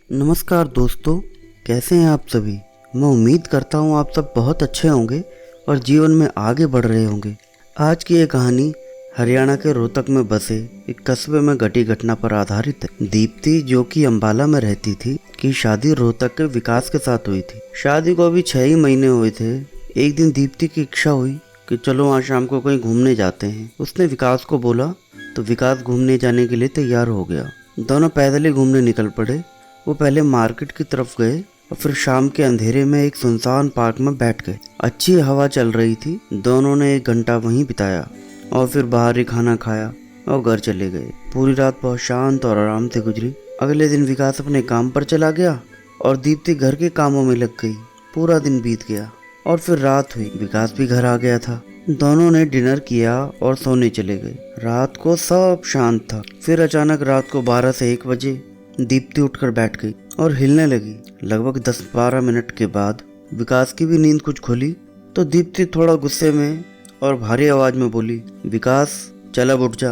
नमस्कार दोस्तों, कैसे हैं आप सभी। मैं उम्मीद करता हूं आप सब बहुत अच्छे होंगे और जीवन में आगे बढ़ रहे होंगे। आज की ये कहानी हरियाणा के रोहतक में बसे एक कस्बे में घटी घटना पर आधारित है। दीप्ति, जो कि अंबाला में रहती थी, की शादी रोहतक के विकास के साथ हुई थी। शादी को अभी 6 ही महीने हुए थे। एक दिन दीप्ति की इच्छा हुई कि चलो आज शाम को कहीं घूमने जाते हैं। उसने विकास को बोला तो विकास घूमने जाने के लिए तैयार हो गया। दोनों पैदल ही घूमने निकल पड़े। वो पहले मार्केट की तरफ गए और फिर शाम के अंधेरे में एक सुनसान पार्क में बैठ गए। अच्छी हवा चल रही थी। दोनों ने 1 घंटा वहीं बिताया और फिर बाहर ही खाना खाया और घर चले गए। पूरी रात बहुत शांत और आराम से गुजरी। अगले दिन विकास अपने काम पर चला गया और दीप्ति घर के कामों में लग गई। पूरा दिन बीत गया और फिर रात हुई। विकास भी घर आ गया था। दोनों ने डिनर किया और सोने चले गए। रात को सब शांत था। फिर अचानक रात को 12 से 1 बजे दीप्ति उठकर बैठ गई और हिलने लगी। लगभग 10-12 मिनट के बाद विकास की भी नींद कुछ खुली तो दीप्ति थोड़ा गुस्से में और भारी आवाज में बोली, विकास चल अब उठ जा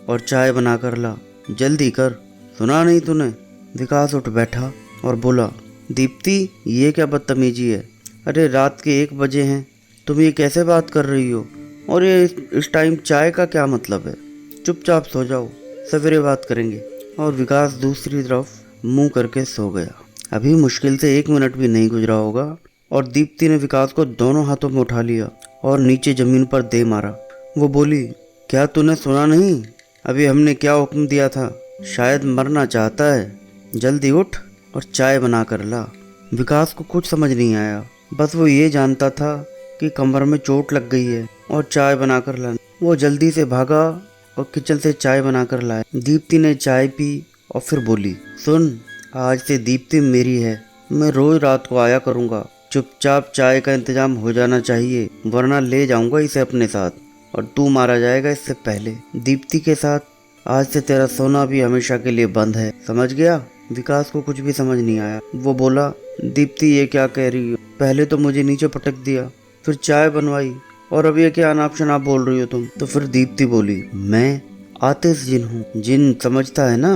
और चाय बना कर ला, जल्दी कर, सुना नहीं तूने। विकास उठ बैठा और बोला, दीप्ति ये क्या बदतमीजी है। अरे रात के 1 बजे हैं, तुम ये कैसे बात कर रही हो। और ये इस टाइम चाय का क्या मतलब है। चुपचाप सो जाओ, सवेरे बात करेंगे। और विकास दूसरी तरफ मुंह करके सो गया। अभी मुश्किल से 1 मिनट भी नहीं गुजरा होगा और दीप्ति ने विकास को दोनों हाथों में उठा लिया और नीचे जमीन पर दे मारा। वो बोली, क्या तूने सुना नहीं, अभी हमने क्या हुक्म दिया था। शायद मरना चाहता है, जल्दी उठ और चाय बना कर ला। विकास को कुछ समझ नहीं आया। बस वो ये जानता था कि कमर में चोट लग गई है और चाय बना कर ला। वो जल्दी से भागा और किचन से चाय बनाकर लाया। दीप्ति ने चाय पी और फिर बोली, सुन, आज से दीप्ति मेरी है। मैं रोज रात को आया करूँगा। चुपचाप चाय का इंतजाम हो जाना चाहिए, वरना ले जाऊंगा इसे अपने साथ और तू मारा जाएगा इससे पहले। दीप्ति के साथ आज से तेरा सोना भी हमेशा के लिए बंद है, समझ गया। विकास को कुछ भी समझ नहीं आया। वो बोला, दीप्ति ये क्या कह रही हो। पहले तो मुझे नीचे पटक दिया, फिर चाय बनवाई और अब ये क्या अनाप शनाप बोल रही हो तुम। तो फिर दीप्ति बोली, मैं आतिश जिन हूँ। जिन समझता है ना,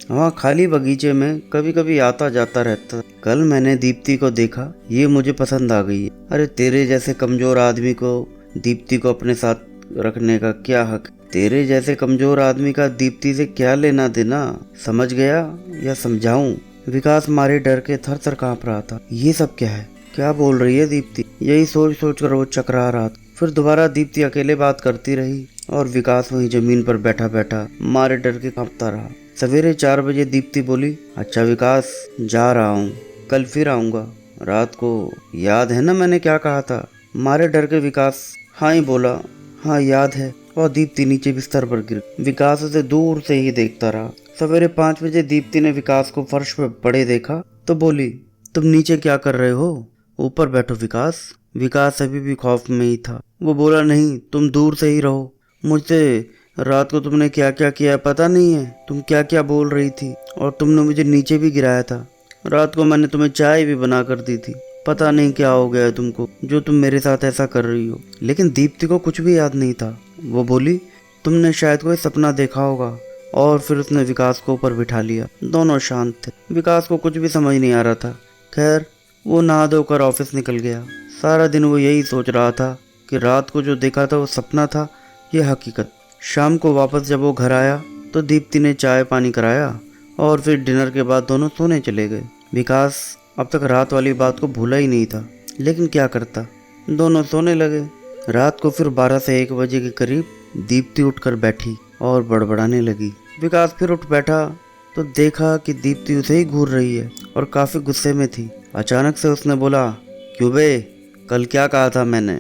वहाँ खाली बगीचे में कभी कभी आता जाता रहता। कल मैंने दीप्ति को देखा, ये मुझे पसंद आ गई है। अरे तेरे जैसे कमजोर आदमी को दीप्ति को अपने साथ रखने का क्या हक। तेरे जैसे कमजोर आदमी का दीप्ति से क्या लेना देना, समझ गया या समझाऊं। विकास मारे डर के थर थर कांप रहा था। ये सब क्या है, क्या बोल रही है दीप्ति। यही सोच सोच कर वो चकरा रहा था। फिर दोबारा दीप्ति अकेले बात करती रही और विकास वहीं जमीन पर बैठा बैठा मारे डर के कांपता रहा। सवेरे 4 बजे दीप्ति बोली, अच्छा विकास, जा रहा हूँ, कल फिर आऊँगा। रात को याद है ना मैंने क्या कहा था। मारे डर के विकास हाँ ही बोला, हाँ याद है। और दीप्ति नीचे बिस्तर पर गिर। विकास उसे दूर से ही देखता रहा। सवेरे 5 बजे दीप्ति ने विकास को फर्श पर पड़े देखा तो बोली, तुम नीचे क्या कर रहे हो, ऊपर बैठो विकास। विकास अभी भी खौफ में ही था। वो बोला, नहीं, तुम दूर से ही रहो। मुझसे रात को तुमने क्या क्या किया पता नहीं है। तुम क्या क्या बोल रही थी और तुमने मुझे नीचे भी गिराया था। रात को मैंने तुम्हें चाय भी बना कर दी थी। पता नहीं क्या हो गया है तुमको, जो तुम मेरे साथ ऐसा कर रही हो। लेकिन दीप्ति को कुछ भी याद नहीं था। वो बोली, तुमने शायद कोई सपना देखा होगा। और फिर उसने विकास को ऊपर बिठा लिया। दोनों शांत थे। विकास को कुछ भी समझ नहीं आ रहा था। खैर, वो नहा धोकर ऑफिस निकल गया। सारा दिन वो यही सोच रहा था कि रात को जो देखा था वो सपना था, ये हकीकत। शाम को वापस जब वो घर आया तो दीप्ति ने चाय पानी कराया और फिर डिनर के बाद दोनों सोने चले गए। विकास अब तक रात वाली बात को भूला ही नहीं था, लेकिन क्या करता, दोनों सोने लगे। रात को फिर 12 से 1 बजे के करीब दीप्ति उठकर बैठी और बड़बड़ाने लगी। विकास फिर उठ बैठा तो देखा कि दीप्ति उसे ही घूर रही है और काफी गुस्से में थी। अचानक से उसने बोला, क्यों बे, कल क्या कहा था मैंने,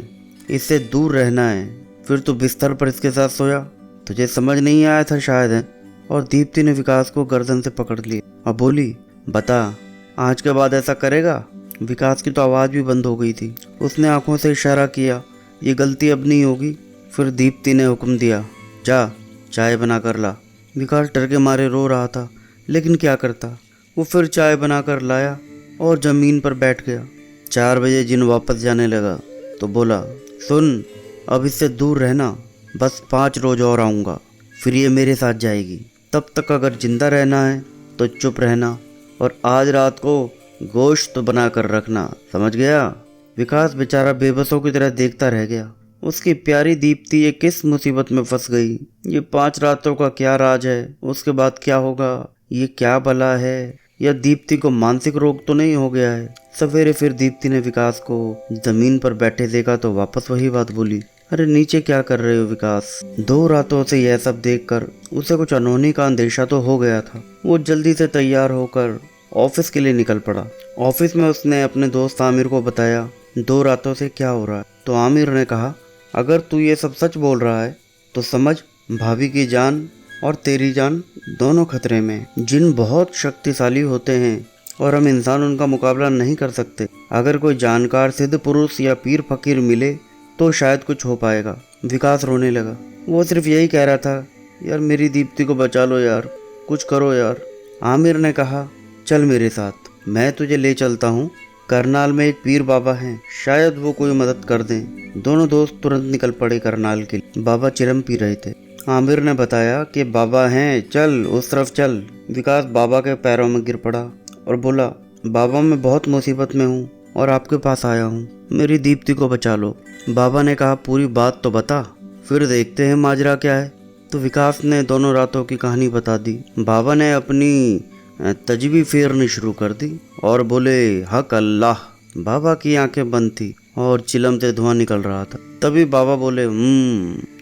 इससे दूर रहना है। फिर तू बिस्तर पर इसके साथ सोया, तुझे समझ नहीं आया था शायद है। और दीप्ति ने विकास को गर्दन से पकड़ लिया और बोली, बता, आज के बाद ऐसा करेगा। विकास की तो आवाज़ भी बंद हो गई थी। उसने आंखों से इशारा किया, ये गलती अब नहीं होगी। फिर दीप्ति ने हुक्म दिया, जा चाय बना कर ला। विकास डर के मारे रो रहा था, लेकिन क्या करता। वो फिर चाय बना कर लाया और ज़मीन पर बैठ गया। 4 बजे जिन वापस जाने लगा तो बोला, सुन, अब इससे दूर रहना, बस 5 रोज और आऊँगा, फिर ये मेरे साथ जाएगी। तब तक अगर जिंदा रहना है तो चुप रहना और आज रात को गोश्त बना कर रखना, समझ गया? विकास बेचारा बेबसों की तरह देखता रह गया। उसकी प्यारी दीप्ति ये किस मुसीबत में फंस गई? ये 5 रातों का क्या राज है? उसके बाद क्या होगा? ये क्या भला है? या दीप्ति को मानसिक रोग तो नहीं हो गया है? सवेरे फिर दीप्ति ने विकास को जमीन पर बैठे देखा तो वापस वही बात बोली, अरे नीचे क्या कर रहे हो विकास? 2 रातों से यह सब देखकर उसे कुछ अनहोनी का अंदेशा तो हो गया था। वो जल्दी से तैयार होकर ऑफिस के लिए निकल पड़ा। ऑफिस में उसने अपने दोस्त आमिर को बताया 2 रातों से क्या हो रहा है। तो आमिर ने कहा, अगर तू ये सब सच बोल रहा है तो समझ भाभी की जान और तेरी जान दोनों खतरे में हैं। जिन बहुत शक्तिशाली होते हैं और हम इंसान उनका मुकाबला नहीं कर सकते। अगर कोई जानकार सिद्ध पुरुष या पीर फकीर मिले तो शायद कुछ हो पाएगा। विकास रोने लगा। वो सिर्फ यही कह रहा था, यार मेरी दीप्ति को बचा लो यार, कुछ करो यार। आमिर ने कहा, चल मेरे साथ, मैं तुझे ले चलता हूँ। करनाल में एक पीर बाबा हैं, शायद वो कोई मदद कर दें। दोनों दोस्त तुरंत निकल पड़े करनाल के लिए। बाबा चिलम पी रहे थे। आमिर ने बताया कि बाबा हैं, चल उस तरफ चल। विकास बाबा के पैरों में गिर पड़ा और बोला, बाबा मैं बहुत मुसीबत में हूँ और आपके पास आया हूँ, मेरी दीप्ति को बचा लो। बाबा ने कहा, पूरी बात तो बता, फिर देखते हैं माजरा क्या है। तो विकास ने दोनों रातों की कहानी बता दी। बाबा ने अपनी तजबी फेरनी शुरू कर दी और बोले, हक अल्लाह। बाबा की आंखें बंद थी और चिलम से धुआं निकल रहा था। तभी बाबा बोले,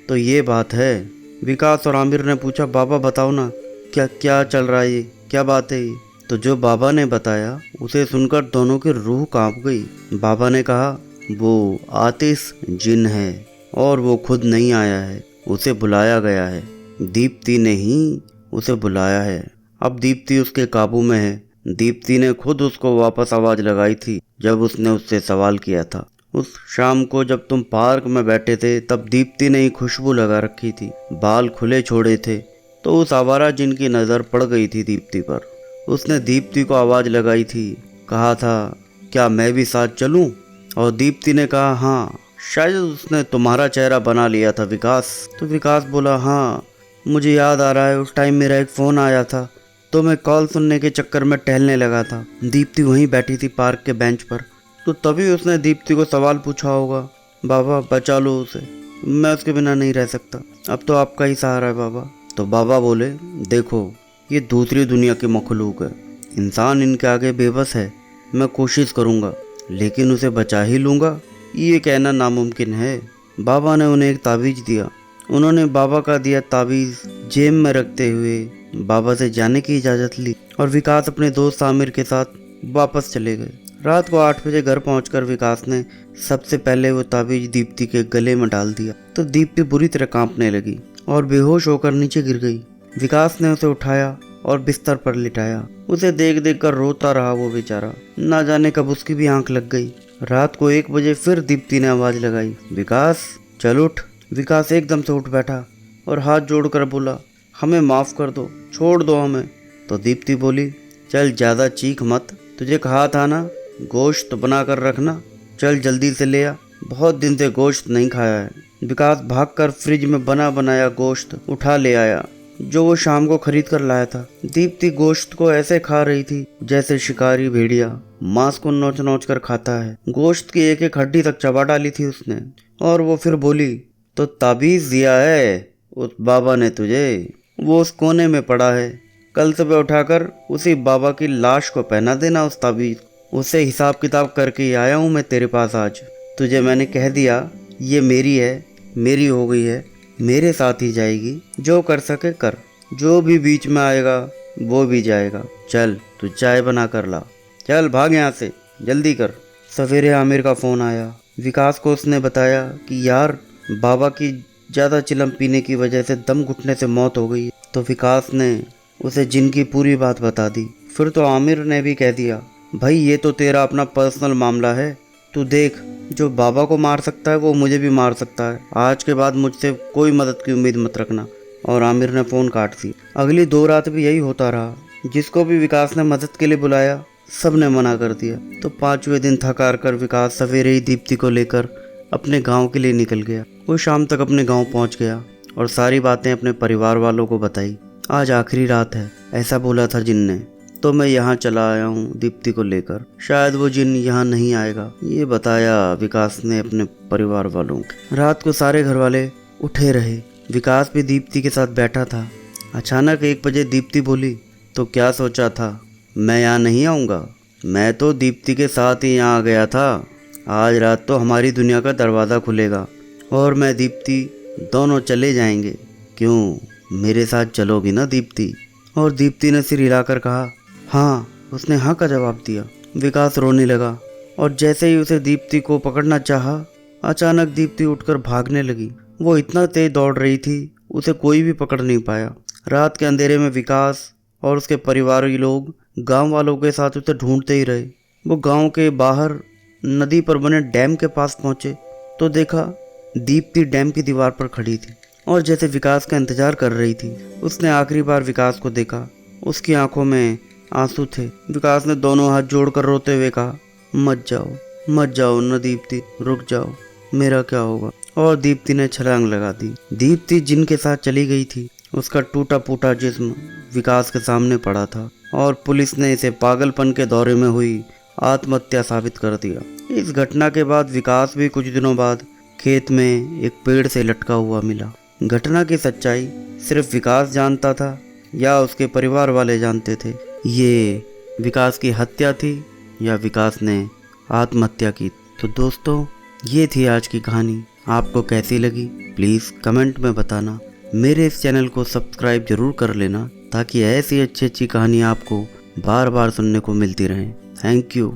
तो ये बात है। विकास और आमिर ने पूछा, बाबा बताओ ना, क्या क्या चल रहा है, ये क्या बात है ये? तो जो बाबा ने बताया उसे सुनकर दोनों की रूह कांप गई। बाबा ने कहा, वो आतिश जिन है और वो खुद नहीं आया है, उसे बुलाया गया है। दीप्ति ने ही उसे बुलाया है। अब दीप्ति उसके काबू में है। दीप्ति ने खुद उसको वापस आवाज लगाई थी जब उसने उससे सवाल किया था। उस शाम को जब तुम पार्क में बैठे थे तब दीप्ति ने ही खुशबू लगा रखी थी, बाल खुले छोड़े थे, तो उस आवारा जिन की नज़र पड़ गई थी दीप्ति पर। उसने दीप्ति को आवाज़ लगाई थी, कहा था, क्या मैं भी साथ चलूं? और दीप्ति ने कहा, हाँ। शायद उसने तुम्हारा चेहरा बना लिया था विकास। तो विकास बोला, हाँ मुझे याद आ रहा है, उस टाइम मेरा एक फ़ोन आया था तो मैं कॉल सुनने के चक्कर में टहलने लगा था। दीप्ति वहीं बैठी थी पार्क के बेंच पर, तो तभी उसने दीप्ति को सवाल पूछा होगा, बाबा बचा लो उसे, मैं उसके बिना नहीं रह सकता, अब तो आपका ही सहारा है बाबा। तो बाबा बोले, देखो ये दूसरी दुनिया की मखलूक है, इंसान इनके आगे बेबस है। मैं कोशिश करूँगा लेकिन उसे बचा ही लूँगा, ये कहना नामुमकिन है। बाबा ने उन्हें एक ताबीज़ दिया। उन्होंने बाबा का दिया ताबीज़ जेब में रखते हुए बाबा से जाने की इजाज़त ली और विकास अपने दोस्त आमिर के साथ वापस चले गए। रात को 8 बजे घर पहुंचकर विकास ने सबसे पहले वो ताबीज़ दीप्ति के गले में डाल दिया तो दीप्ति बुरी तरह कांपने लगी और बेहोश होकर नीचे गिर गई। विकास ने उसे उठाया और बिस्तर पर लिटाया। उसे देख देख कर रोता रहा वो बेचारा, ना जाने कब उसकी भी आंख लग गई। रात को 1 बजे फिर दीप्ति ने आवाज़ लगाई, विकास चल उठ। विकास एकदम से उठ बैठा और हाथ जोड़कर बोला, हमें माफ़ कर दो, छोड़ दो हमें। तो दीप्ति बोली, चल ज़्यादा चीख मत, तुझे कहा था ना गोश्त बना कर रखना, चल जल्दी से ले आ, बहुत दिन से गोश्त नहीं खाया है। विकास भागकर फ्रिज में बना बनाया गोश्त उठा ले आया जो वो शाम को खरीद कर लाया था। दीप्ति गोश्त को ऐसे खा रही थी जैसे शिकारी भेड़िया मांस को नोच नोच कर खाता है। गोश्त की एक एक हड्डी तक चबा डाली थी उसने और वो फिर बोली, तो ताबीज़ दिया है उस बाबा ने तुझे, वो उस कोने में पड़ा है, कल सुबह उठाकर उसी बाबा की लाश को पहना देना उस ताबीज़। उससे हिसाब किताब करके ही आया हूँ मैं तेरे पास आज। तुझे मैंने कह दिया ये मेरी है, मेरी हो गई है, मेरे साथ ही जाएगी, जो कर सके कर, जो भी बीच में आएगा वो भी जाएगा। चल तू चाय बना कर ला, चल भाग यहाँ से, जल्दी कर। सवेरे आमिर का फ़ोन आया। विकास को उसने बताया कि यार बाबा की ज़्यादा चिलम पीने की वजह से दम घुटने से मौत हो गई। तो विकास ने उसे जिन की पूरी बात बता दी। फिर तो आमिर ने भी कह दिया, भाई ये तो तेरा अपना पर्सनल मामला है, तू देख, जो बाबा को मार सकता है वो मुझे भी मार सकता है, आज के बाद मुझसे कोई मदद की उम्मीद मत रखना। और आमिर ने फ़ोन काट दी। अगली 2 रात भी यही होता रहा। जिसको भी विकास ने मदद के लिए बुलाया सब ने मना कर दिया। तो 5वें दिन थक हार कर विकास सवेरे ही दीप्ति को लेकर अपने गांव के लिए निकल गया। वो शाम तक अपने गांव पहुंच गया और सारी बातें अपने परिवार वालों को बताई। आज आखिरी रात है, ऐसा बोला था जिन ने। तो मैं यहाँ चला आया हूँ दीप्ति को लेकर, शायद वो जिन यहाँ नहीं आएगा, ये बताया विकास ने अपने परिवार वालों को। रात को सारे घर वाले उठे रहे। विकास भी दीप्ति के साथ बैठा था। अचानक 1 बजे दीप्ति बोली, तो क्या सोचा था मैं यहाँ नहीं आऊँगा? मैं तो दीप्ति के साथ ही यहाँ आ गया था। आज रात तो हमारी दुनिया का दरवाज़ा खुलेगा और मैं दीप्ति दोनों चले जाएंगे। क्यों, मेरे साथ चलोगी ना दीप्ति? और दीप्ति ने सिर हिलाकर कहा हाँ। उसने हाँ का जवाब दिया। विकास रोने लगा और जैसे ही उसे दीप्ति को पकड़ना चाहा, अचानक दीप्ति उठकर भागने लगी। वो इतना तेज दौड़ रही थी, उसे कोई भी पकड़ नहीं पाया। रात के अंधेरे में विकास और उसके परिवारी लोग गांव वालों के साथ उसे ढूंढते ही रहे। वो गांव के बाहर नदी पर बने डैम के पास पहुंचे तो देखा दीप्ति डैम की दीवार पर खड़ी थी और जैसे विकास का इंतजार कर रही थी। उसने आखिरी बार विकास को देखा। उसकी आंखों में आंसू थे। विकास ने दोनों हाथ जोड़कर रोते हुए कहा, मत जाओ न दीप्ति, रुक जाओ, मेरा क्या होगा? और दीप्ति ने छलांग लगा दी। दीप्ति जिनके साथ चली गई थी, उसका टूटा फूटा जिस्म विकास के सामने पड़ा था और पुलिस ने इसे पागलपन के दौरे में हुई आत्महत्या साबित कर दिया। इस घटना के बाद विकास भी कुछ दिनों बाद खेत में एक पेड़ से लटका हुआ मिला। घटना की सच्चाई सिर्फ विकास जानता था या उसके परिवार वाले जानते थे? ये विकास की हत्या थी या विकास ने आत्महत्या की? तो दोस्तों, ये थी आज की कहानी। आपको कैसी लगी प्लीज़ कमेंट में बताना। मेरे इस चैनल को सब्सक्राइब जरूर कर लेना ताकि ऐसी अच्छी अच्छी कहानी आपको बार बार सुनने को मिलती रहें। Thank you.